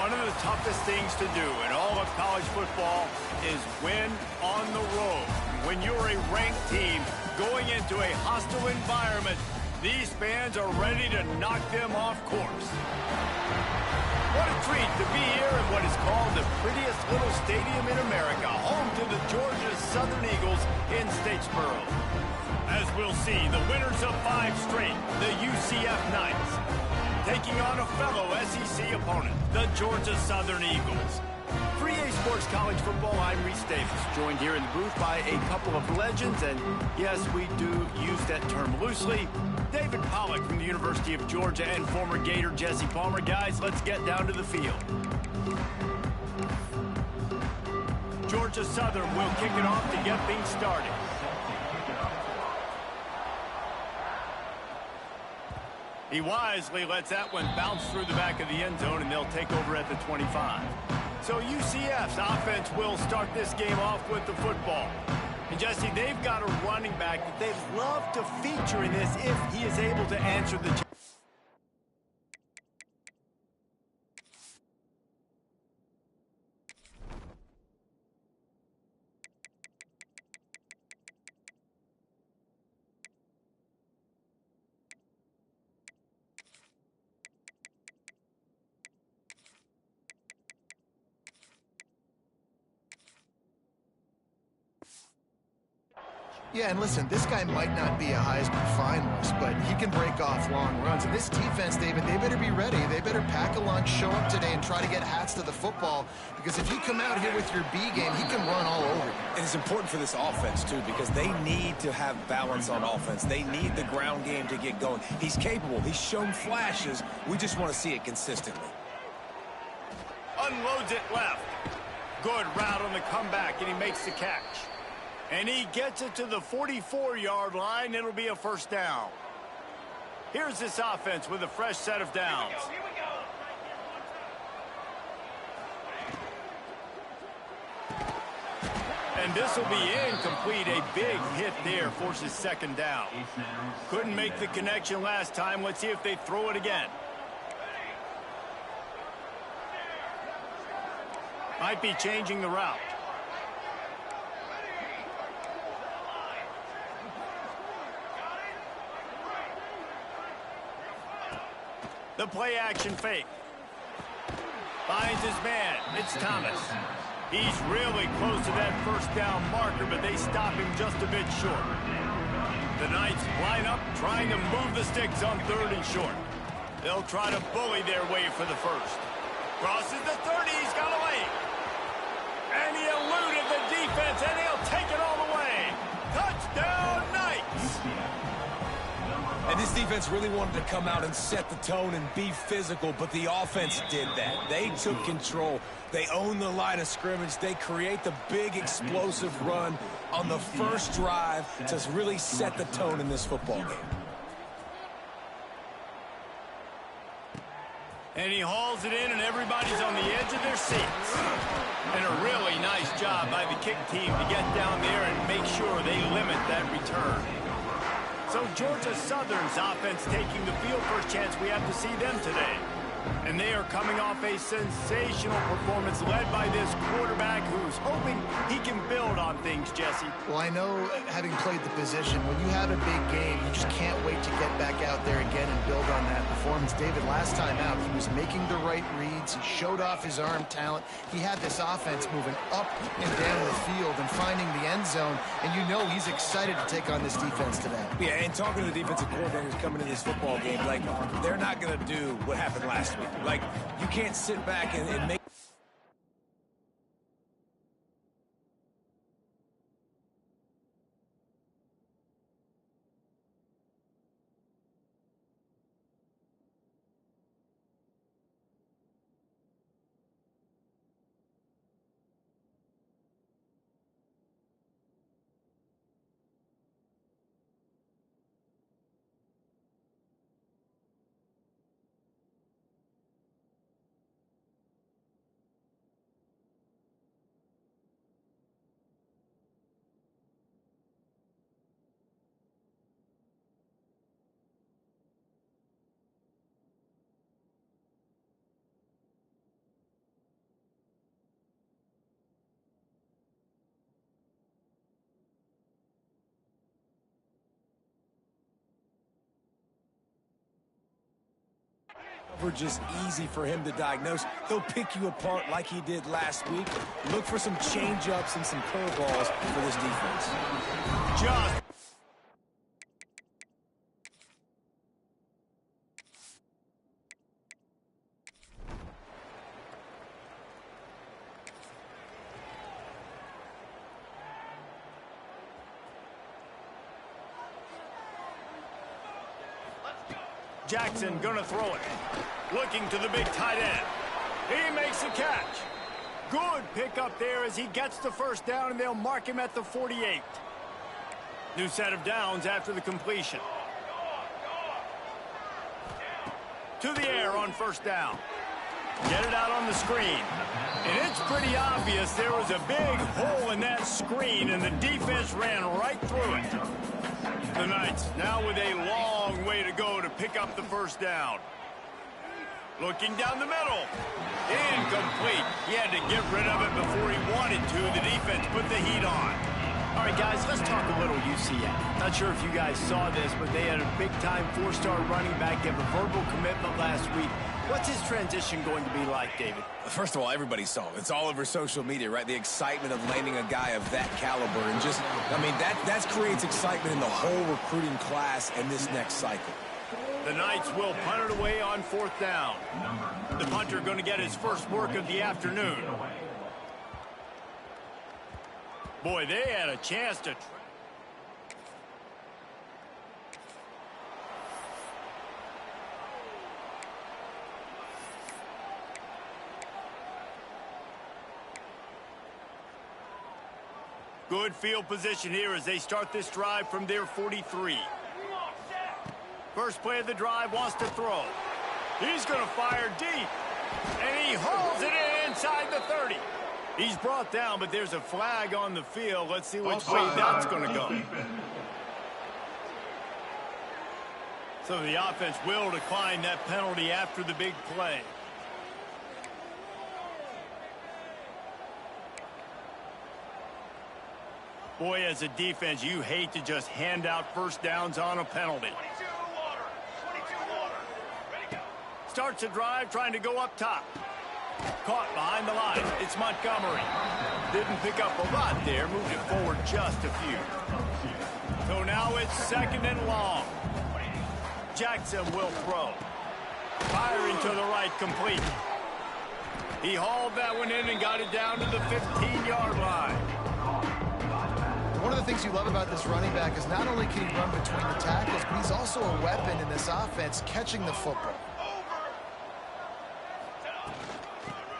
One of the toughest things to do in all of college football is win on the road. When you're a ranked team going into a hostile environment, these fans are ready to knock them off course. What a treat to be here in what is called the prettiest little stadium in America, home to the Georgia Southern Eagles in Statesboro. As we'll see, the winners of 5 straight, the UCF Knights, taking on a fellow SEC opponent, the Georgia Southern Eagles. For EA Sports College Football, I'm Reese Davis, joined here in the booth by a couple of legends, and yes, we do use that term loosely. David Pollack from the University of Georgia and former Gator Jesse Palmer. Guys, let's get down to the field. Georgia Southern will kick it off to get things started. He wisely lets that one bounce through the back of the end zone, and they'll take over at the 25. So UCF's offense will start this game off with the football. And Jesse, they've got a running back that they'd love to feature in this if he is able to answer the challenge. Yeah, and listen, this guy might not be a Heisman finalist, but he can break off long runs. And this defense, David, they better be ready. They better pack a lunch, show up today, and try to get hats to the football. Because if you come out here with your B game, he can run all over you. And it's important for this offense, too, because they need to have balance on offense. They need the ground game to get going. He's capable. He's shown flashes. We just want to see it consistently. Unloads it left. Good route on the comeback, and he makes the catch. And he gets it to the 44-yard line. It'll be a first down. Here's this offense with a fresh set of downs. Here we go. And this will be incomplete. A big hit there forces second down. Couldn't make the connection last time. Let's see if they throw it again. Might be changing the route. The play action fake. Finds his man. It's Thomas. He's really close to that first down marker, but they stop him just a bit short. The Knights line up, trying to move the sticks on 3rd and short. They'll try to bully their way for the first. Crosses the 30. He's got away. And he eluded the defense, and he'll take it all the way. Touchdown, Knights! And this defense really wanted to come out and set the tone and be physical, but the offense did that. They took control. They own the line of scrimmage. They create the big explosive run on the first drive to really set the tone in this football game. And he hauls it in, and everybody's on the edge of their seats. And a really nice job by the kick team to get down there and make sure they limit that return. So Georgia Southern's offense taking the field. First chance we have to see them today. And they are coming off a sensational performance led by this quarterback who's hoping he can build on things, Jesse. Well, I know, having played the position, when you have a big game, you just can't wait to get back out there again and build on that performance. David, last time out, he was making the right reads. He showed off his arm talent. He had this offense moving up and down the field and finding the end zone. And you know he's excited to take on this defense today. Yeah, and talking to the defensive coordinators coming in this football game, like, they're not going to do what happened last week. Like, you can't sit back and make never just easy for him to diagnose. He'll pick you apart like he did last week. Look for some change-ups and some curveballs for this defense. Just Jackson gonna throw it. Looking to the big tight end. He makes the catch. Good pickup there as he gets the first down, and they'll mark him at the 48. New set of downs after the completion. To the air on first down. Get it out on the screen. And it's pretty obvious there was a big hole in that screen, and the defense ran right through it. The Knights now with a long way to go to pick up the first down. Looking down the middle. Incomplete. He had to get rid of it before he wanted to. The defense put the heat on. All right, guys, let's talk a little UCF. Not sure if you guys saw this, but they had a big-time four-star running back give a verbal commitment last week. What's his transition going to be like, David? First of all, everybody saw it. It's all over social media, right? The excitement of landing a guy of that caliber. And just, I mean, that creates excitement in the whole recruiting class and this next cycle. The Knights will punt it away on fourth down. The punter going to get his first work of the afternoon. Boy, they had a chance to... Good field position here as they start this drive from their 43. First play of the drive, wants to throw. He's going to fire deep. And he hauls it in inside the 30. He's brought down, but there's a flag on the field. Let's see which way that's going to go. So the offense will decline that penalty after the big play. Boy, as a defense, you hate to just hand out first downs on a penalty. Starts a drive trying to go up top. Caught behind the line. It's Montgomery. Didn't pick up a lot there. Moved it forward just a few. So now it's second and long. Jackson will throw. Firing to the right, complete. He hauled that one in and got it down to the 15-yard line. One of the things you love about this running back is not only can he run between the tackles, but he's also a weapon in this offense, catching the football.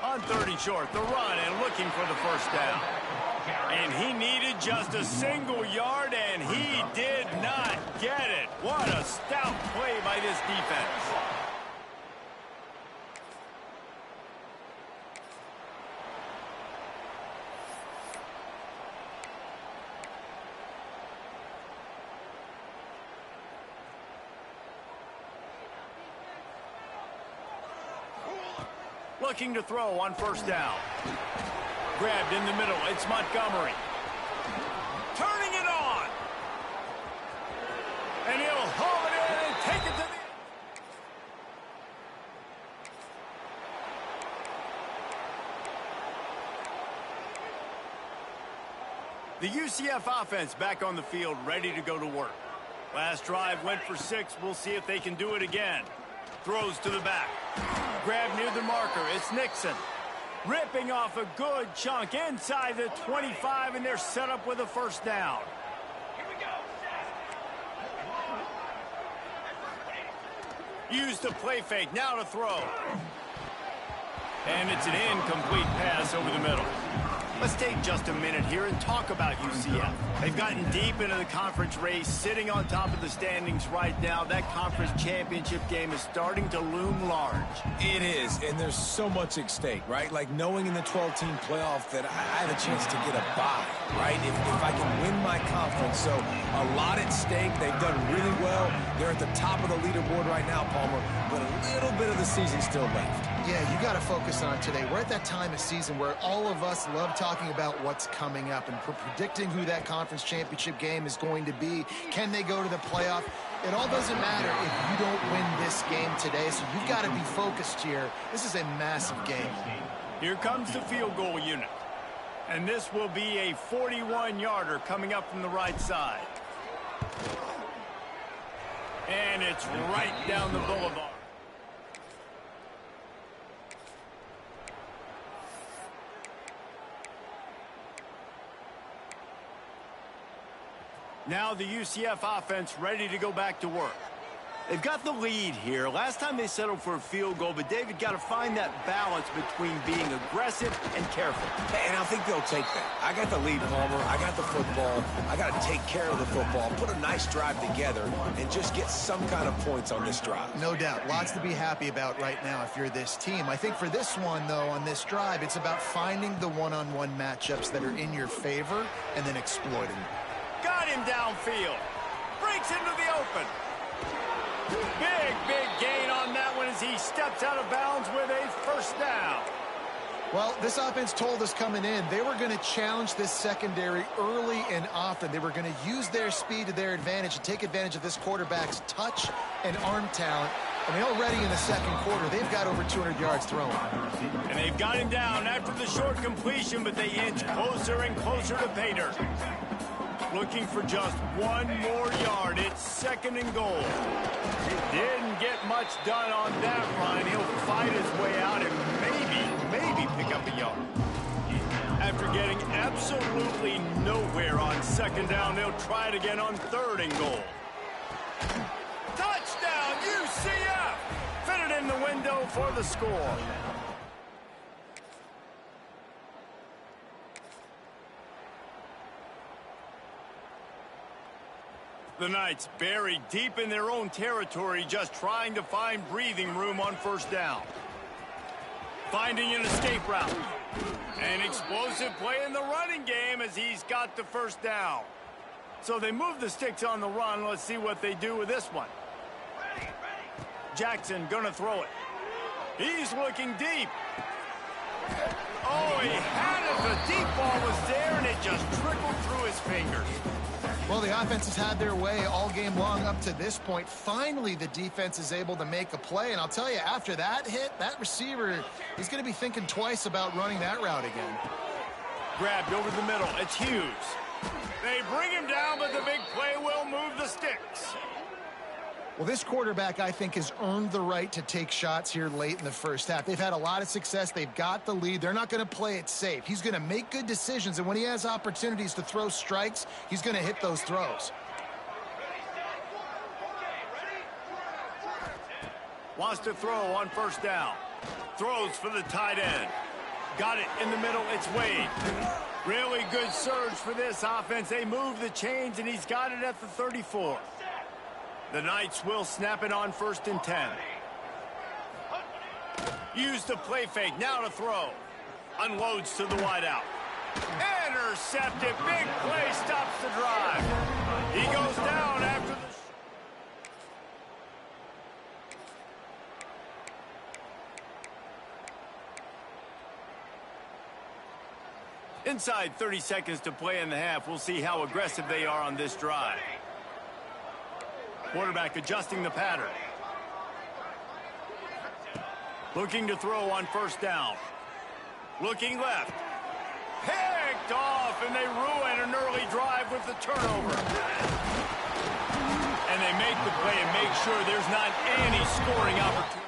On 30 short, the run and looking for the first down. And he needed just a single yard, and he did not get it. What a stout play by this defense. Looking to throw on first down. Grabbed in the middle. It's Montgomery. Turning it on. And he'll haul it in and take it to the... The UCF offense back on the field, ready to go to work. Last drive went for 6. We'll see if they can do it again. Throws to the back. Grab near the marker. It's Nixon. Ripping off a good chunk inside the 25, and they're set up with a first down. Here we go. Use the play fake. Now to throw. And it's an incomplete pass over the middle. Let's take just a minute here and talk about UCF. They've gotten deep into the conference race, sitting on top of the standings right now. That conference championship game is starting to loom large. It is, and there's so much at stake, right? Like knowing in the 12-team playoff that I have a chance to get a bye, right? If I can win my conference. So a lot at stake. They've done really well. They're at the top of the leaderboard right now, Palmer, but a little bit of the season still left. Yeah, you got to focus on today. We're at that time of season where all of us love talking about what's coming up and predicting who that conference championship game is going to be. Can they go to the playoff? It all doesn't matter if you don't win this game today, so you've got to be focused here. This is a massive game. Here comes the field goal unit. And this will be a 41-yarder coming up from the right side. And it's right down the boulevard. Now the UCF offense ready to go back to work. They've got the lead here. Last time they settled for a field goal, but David got to find that balance between being aggressive and careful. And I think they'll take that. I got the lead, Palmer. I got the football. I got to take care of the football, put a nice drive together, and just get some kind of points on this drive. No doubt. Lots to be happy about right now if you're this team. I think for this one, though, on this drive, it's about finding the one-on-one matchups that are in your favor and then exploiting them. Got him downfield. Breaks into the open. Big gain on that one as he steps out of bounds with a first down. Well, this offense told us coming in they were going to challenge this secondary early and often. They were going to use their speed to their advantage and take advantage of this quarterback's touch and arm talent. I mean, already in the second quarter, they've got over 200 yards thrown. And they've got him down after the short completion, but they inch closer and closer to pay dirt. Looking for just one more yard. It's second and goal. Didn't get much done on that run. He'll fight his way out and maybe pick up a yard. After getting absolutely nowhere on second down, they'll try it again on third and goal. Touchdown, UCF! Fitted in the window for the score. The Knights buried deep in their own territory, just trying to find breathing room on first down. Finding an escape route. An explosive play in the running game as he's got the first down. So they move the sticks on the run. Let's see what they do with this one. Jackson gonna throw it. He's looking deep. Oh, he had it. The deep ball was there, and it just trickled through his fingers. Well, the offense has had their way all game long up to this point. Finally, the defense is able to make a play. And I'll tell you, after that hit, that receiver is going to be thinking twice about running that route again. Grabbed over the middle. It's Hughes. They bring him down, but the big play will move the sticks. Well, this quarterback, I think, has earned the right to take shots here late in the first half. They've had a lot of success. They've got the lead. They're not going to play it safe. He's going to make good decisions, and when he has opportunities to throw strikes, he's going to hit those throws. Wants to throw on first down. Throws for the tight end. Got it in the middle. It's Wade. Really good surge for this offense. They move the chains, and he's got it at the 34. The Knights will snap it on first and 10. Use the play fake. Now to throw. Unloads to the wideout. Intercepted. Big play stops the drive. He goes down after the... Inside 30 seconds to play in the half. We'll see how aggressive they are on this drive. Quarterback adjusting the pattern. Looking to throw on first down. Looking left. Picked off, and they ruin an early drive with the turnover. And they make the play and make sure there's not any scoring opportunity.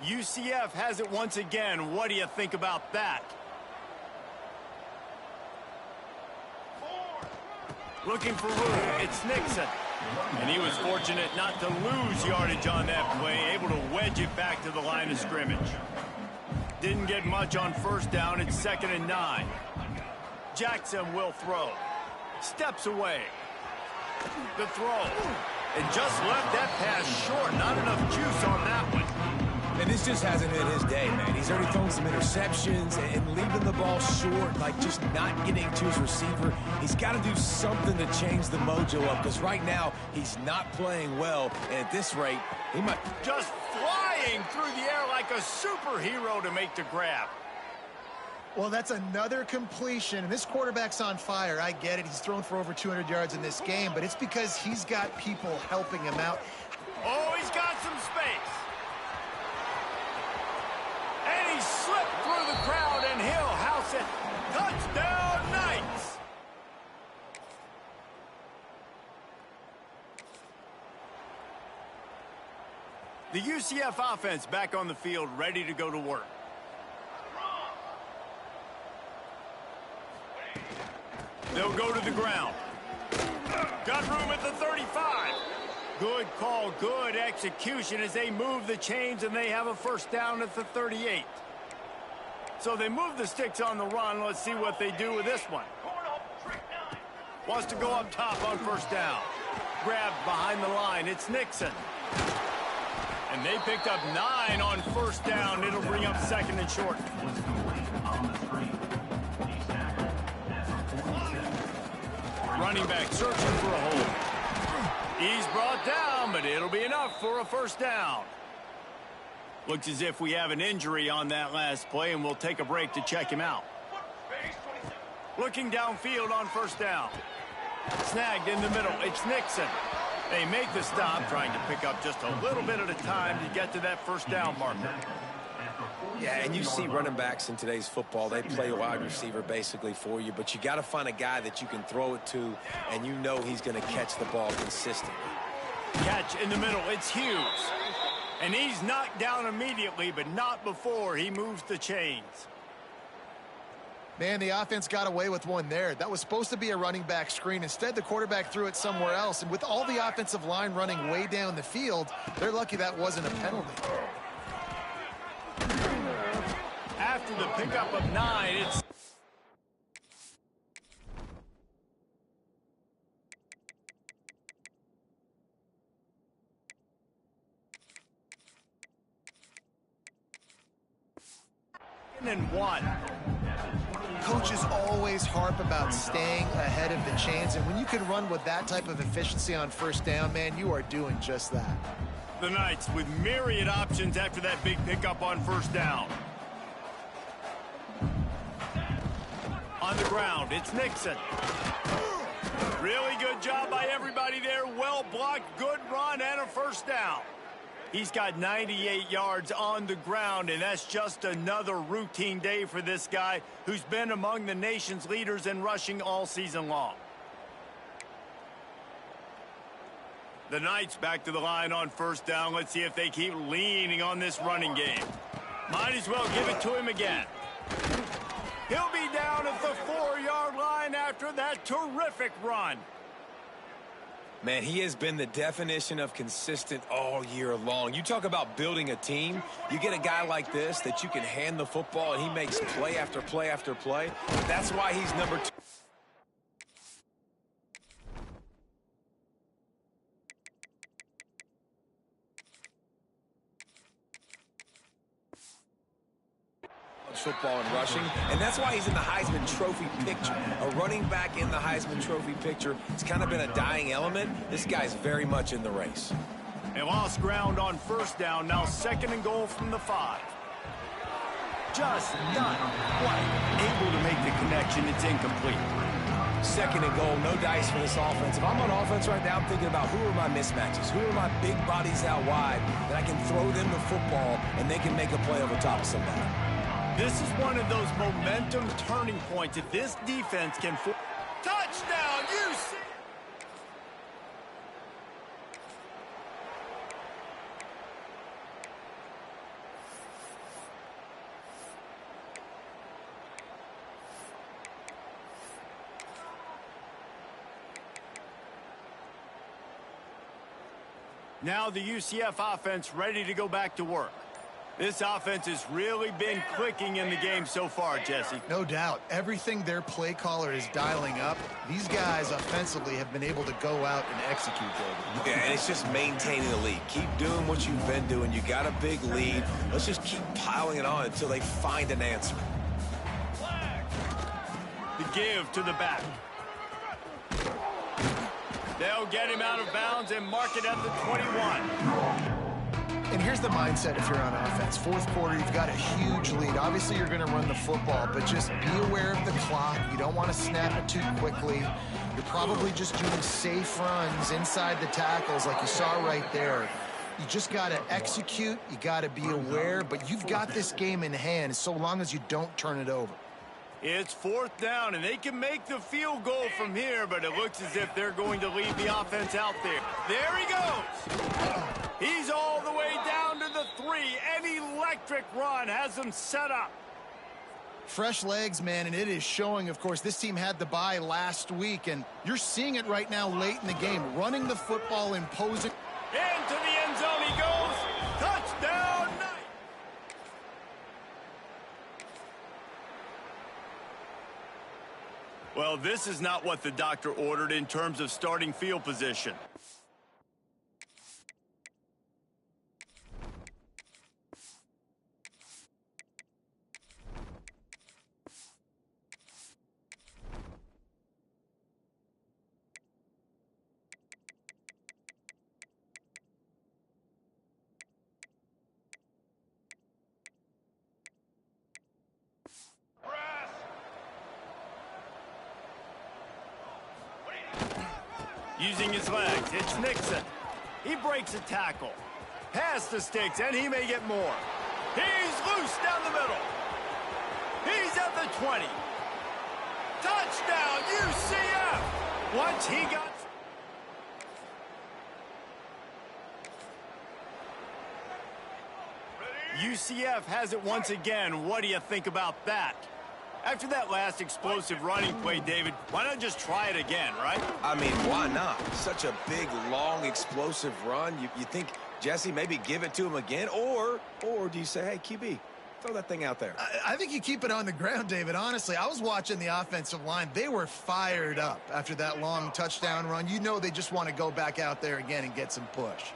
UCF has it once again. What do you think about that? Looking for room. It's Nixon. And he was fortunate not to lose yardage on that play, able to wedge it back to the line of scrimmage. Didn't get much on first down. It's 2nd and 9. Jackson will throw. Steps away. The throw. And just left that pass short. Not enough juice on that one. And this just hasn't been his day, man. He's already thrown some interceptions and leaving the ball short, like just not getting to his receiver. He's got to do something to change the mojo up, because right now he's not playing well. And at this rate, he might... Just flying through the air like a superhero to make the grab. Well, that's another completion. And this quarterback's on fire. I get it. He's thrown for over 200 yards in this game, but it's because he's got people helping him out. Oh, he's got some space. And he slipped through the crowd, and he'll house it. Touchdown, Knights! The UCF offense back on the field, ready to go to work. They'll go to the ground. Got room at the 35. Good call, good execution as they move the chains, and they have a first down at the 38. So they move the sticks on the run. Let's see what they do with this one. Wants to go up top on first down. Grabbed behind the line. It's Nixon. And they picked up 9 on first down. It'll bring up second and short. Running back searching for a hole. He's brought down, but it'll be enough for a first down. Looks as if we have an injury on that last play, and we'll take a break to check him out. Looking downfield on first down. Snagged in the middle. It's Nixon. They make the stop, trying to pick up just a little bit at a time to get to that first down marker. Yeah, and you see running backs in today's football, they play wide receiver basically for you, but you got to find a guy that you can throw it to, and you know he's going to catch the ball consistently. Catch in the middle, it's Hughes. And he's knocked down immediately, but not before he moves the chains. Man, the offense got away with one there. That was supposed to be a running back screen. Instead, the quarterback threw it somewhere else, and with all the offensive line running way down the field, they're lucky that wasn't a penalty. After the pickup of 9, it's... and 1. Coaches always harp about staying ahead of the chains, and when you can run with that type of efficiency on first down, man, you are doing just that. The Knights with myriad options after that big pickup on first down. On the ground, it's Nixon. Really good job by everybody there. Well blocked, good run, and a first down. He's got 98 yards on the ground, and that's just another routine day for this guy who's been among the nation's leaders in rushing all season long. The Knights back to the line on first down. Let's see if they keep leaning on this running game. Might as well give it to him again. He'll be down at the 4-yard line after that terrific run. Man, he has been the definition of consistent all year long. You talk about building a team. You get a guy like this that you can hand the football, and he makes play after play after play. That's why he's number 2. Football and rushing, and that's why he's in the Heisman Trophy picture. A running back in the Heisman Trophy picture. It's kind of been a dying element. This guy's very much in the race. They lost ground on first down. Now second and goal from the 5. Just not quite able to make the connection. It's incomplete. Second and goal, no dice for this offense. If I'm on offense right now, I'm thinking about who are my mismatches? Who are my big bodies out wide that I can throw them the football and they can make a play over top of somebody? This is one of those momentum turning points. If this defense can... Touchdown, UCF! Now the UCF offense ready to go back to work. This offense has really been clicking in the game so far, Jesse. No doubt. Everything their play caller is dialing up, these guys offensively have been able to go out and execute, David. Yeah, and it's just maintaining the lead. Keep doing what you've been doing. You got a big lead. Let's just keep piling it on until they find an answer. The give to the back. They'll get him out of bounds and mark it at the 21. And here's the mindset if you're on offense. Fourth quarter, you've got a huge lead. Obviously, you're going to run the football, but just be aware of the clock. You don't want to snap it too quickly. You're probably just doing safe runs inside the tackles like you saw right there. You just got to execute. You got to be aware, but you've got this game in hand so long as you don't turn it over. It's fourth down, and they can make the field goal from here, but it looks as if they're going to leave the offense out there. There he goes. He's all the way down to the 3. An electric run has them set up. Fresh legs, man, and it is showing, of course. This team had the bye last week, and you're seeing it right now late in the game. Running the football, imposing. Into the end zone he goes. Touchdown, Knight. Well, this is not what the doctor ordered in terms of starting field position. Using his legs, it's Nixon. He breaks a tackle. Pass the sticks, and he may get more. He's loose down the middle. He's at the 20. Touchdown, UCF! Once he got... UCF has it once again. What do you think about that? After that last explosive running play, David, why not just try it again, right? I mean, why not? Such a big, long, explosive run. You think, Jesse, maybe give it to him again? Or do you say, hey, QB, throw that thing out there? I think you keep it on the ground, David. Honestly, I was watching the offensive line. They were fired up after that long touchdown run. You know they just want to go back out there again and get some push.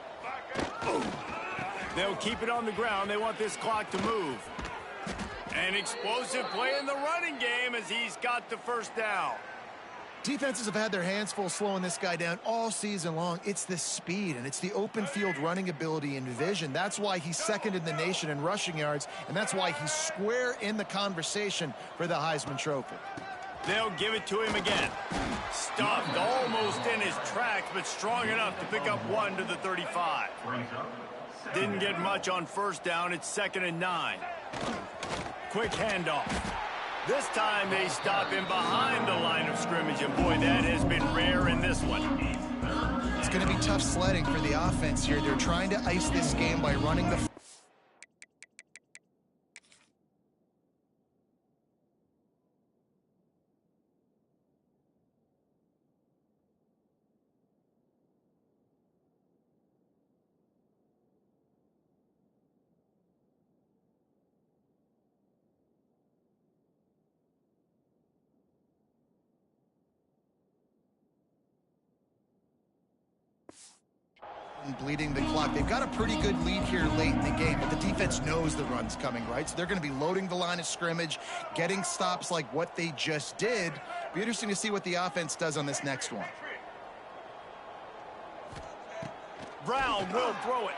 Boom. They'll keep it on the ground. They want this clock to move. An explosive play in the running game as he's got the first down. Defenses have had their hands full slowing this guy down all season long. It's the speed, and it's the open field running ability and vision. That's why he's second in the nation in rushing yards, and that's why he's square in the conversation for the Heisman Trophy. They'll give it to him again. Stuffed almost in his tracks, but strong enough to pick up 1 to the 35. Didn't get much on first down. It's 2nd and 9. Quick handoff. This time they stop him behind the line of scrimmage, and boy, that has been rare in this one. It's going to be tough sledding for the offense here. They're trying to ice this game by running the... bleeding the clock. They've got a pretty good lead here late in the game, but the defense knows the run's coming, right? So they're going to be loading the line of scrimmage, getting stops like what they just did. Be interesting to see what the offense does on this next one. Brown will throw it.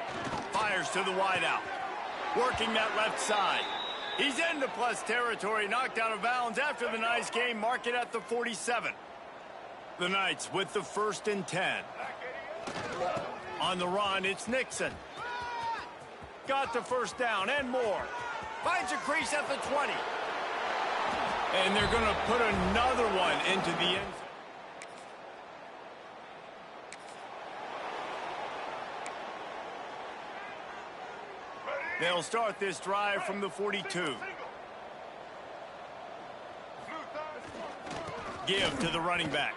Fires to the wideout. Working that left side. He's into plus territory, knocked out of bounds after the nice game. Mark it at the 47. The Knights with the 1st and 10. On the run, it's Nixon. Got the first down and more. Finds a crease at the 20. And they're going to put another one into the end zone. They'll start this drive from the 42. Give to the running back.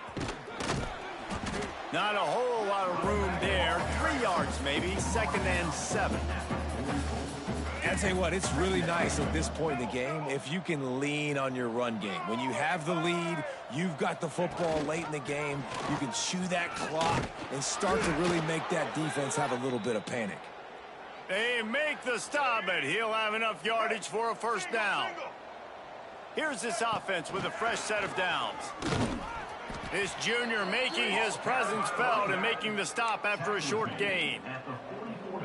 Not a whole lot of room there. 3 yards maybe. 2nd and 7. I tell you what, it's really nice at this point in the game if you can lean on your run game. When you have the lead, you've got the football late in the game, you can chew that clock and start to really make that defense have a little bit of panic. They make the stop, but he'll have enough yardage for a first down. Here's this offense with a fresh set of downs. This junior making his presence felt and making the stop after a short gain.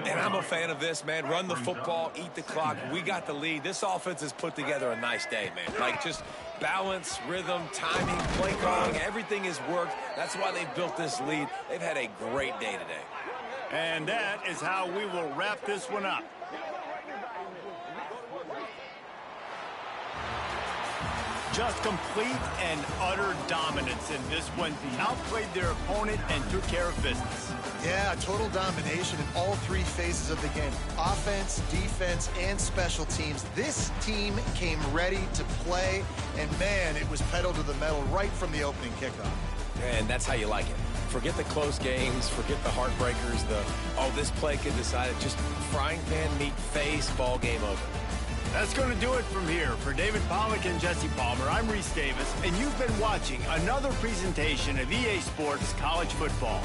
And I'm a fan of this, man. Run the football, eat the clock. We got the lead. This offense has put together a nice day, man. Like, just balance, rhythm, timing, play calling, everything has worked. That's why they've built this lead. They've had a great day today. And that is how we will wrap this one up. Just complete and utter dominance in this one. Outplayed their opponent and took care of business. Yeah, total domination in all three phases of the game. Offense, defense, and special teams. This team came ready to play, and man, it was pedal to the metal right from the opening kickoff. And that's how you like it. Forget the close games, forget the heartbreakers, this play could decide it. Just frying pan, meat, face, ball game over. That's going to do it from here. For David Pollack and Jesse Palmer, I'm Reese Davis, and you've been watching another presentation of EA Sports College Football.